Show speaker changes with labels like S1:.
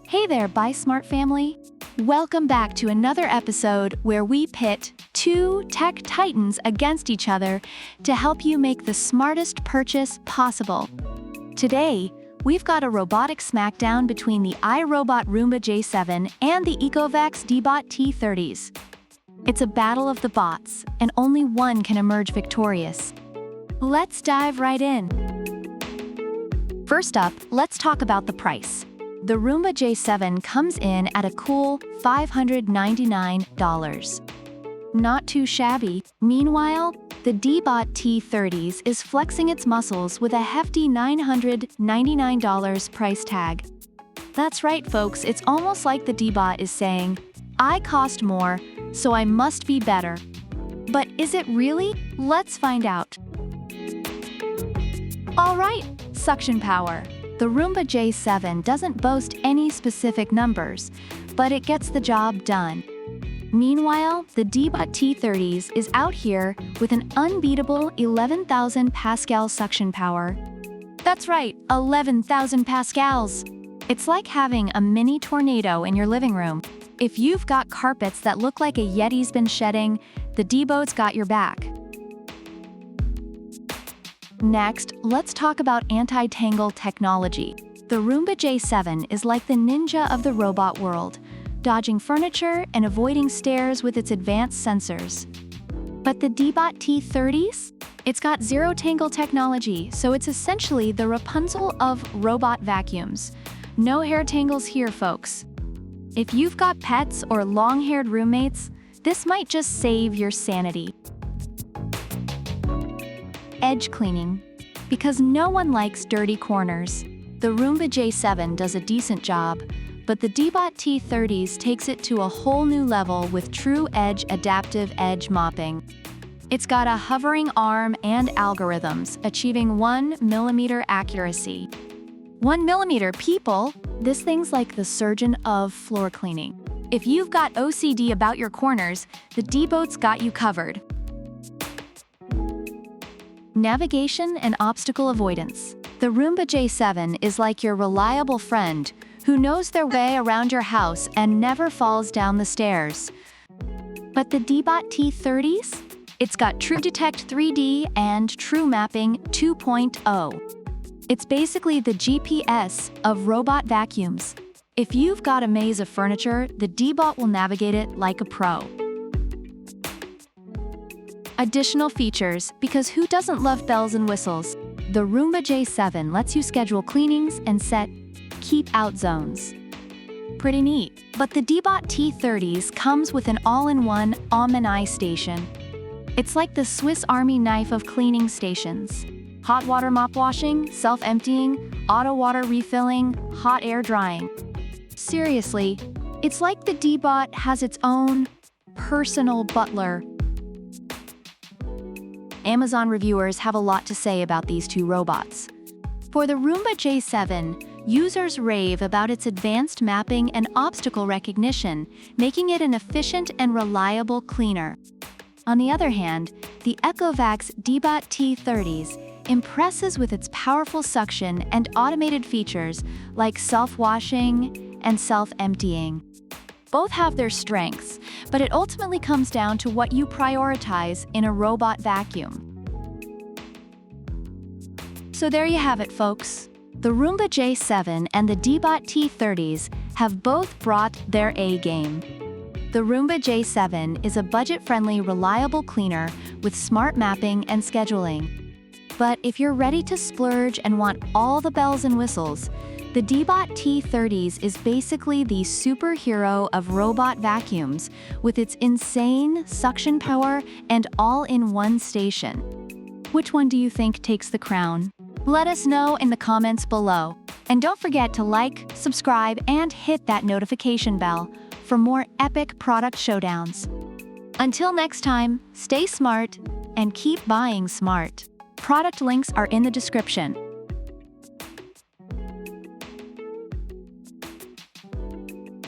S1: Hey there, Buy Smart family! Welcome back to another episode where we pit two tech titans against each other to help you make the smartest purchase possible. Today, we've got a robotic smackdown between the iRobot Roomba J7 and the ECOVACS DEEBOT T30S. It's a battle of the bots, and only one can emerge victorious. Let's dive right in. First up, let's talk about the price. The Roomba J7 comes in at a cool $599. Not too shabby. Meanwhile, the DEEBOT T30S is flexing its muscles with a hefty $999 price tag. That's right, folks, it's almost like the DEEBOT is saying, I cost more, so I must be better. But is it really? Let's find out. All right, suction power. The Roomba J7 doesn't boast any specific numbers, but it gets the job done. Meanwhile, the DEEBOT T30S is out here with an unbeatable 11,000 Pascal suction power. That's right, 11,000 Pascals. It's like having a mini tornado in your living room. If you've got carpets that look like a Yeti's been shedding, the DEEBOT's got your back. Next, let's talk about anti-tangle technology. The Roomba J7 is like the ninja of the robot world, dodging furniture and avoiding stairs with its advanced sensors. But the DEEBOT T30S? It's got zero tangle technology, so it's essentially the Rapunzel of robot vacuums. No hair tangles here, folks. If you've got pets or long-haired roommates, this might just save your sanity. Edge cleaning. Because no one likes dirty corners. The Roomba J7 does a decent job, but the DEEBOT T30S takes it to a whole new level with true edge adaptive edge mopping. It's got a hovering arm and algorithms, achieving 1 millimeter accuracy. 1 millimeter, people! This thing's like the surgeon of floor cleaning. If you've got OCD about your corners, the DEEBOT's got you covered. Navigation and obstacle avoidance. The Roomba J7 is like your reliable friend who knows their way around your house and never falls down the stairs. But the DEEBOT T30S? It's got True Detect 3D and True Mapping 2.0. It's basically the GPS of robot vacuums. If you've got a maze of furniture, the DEEBOT will navigate it like a pro. Additional features, because who doesn't love bells and whistles? The Roomba J7 lets you schedule cleanings and set keep-out zones. Pretty neat. But the DEEBOT T30S comes with an all-in-one Omni station. It's like the Swiss Army knife of cleaning stations. Hot water mop washing, self-emptying, auto water refilling, hot air drying. Seriously, it's like the DEEBOT has its own personal butler. Amazon reviewers have a lot to say about these two robots. For the Roomba J7, users rave about its advanced mapping and obstacle recognition, making it an efficient and reliable cleaner. On the other hand, the ECOVACS DEEBOT T30S impresses with its powerful suction and automated features like self-washing and self-emptying. Both have their strengths, but it ultimately comes down to what you prioritize in a robot vacuum. So there you have it, folks. The Roomba J7 and the DEEBOT T30S have both brought their A-game. The Roomba J7 is a budget-friendly, reliable cleaner with smart mapping and scheduling. But if you're ready to splurge and want all the bells and whistles, the DEEBOT T30S is basically the superhero of robot vacuums with its insane suction power and all-in-one station. Which one do you think takes the crown? Let us know in the comments below. And don't forget to like, subscribe, and hit that notification bell for more epic product showdowns. Until next time, stay smart and keep buying smart. Product links are in the description.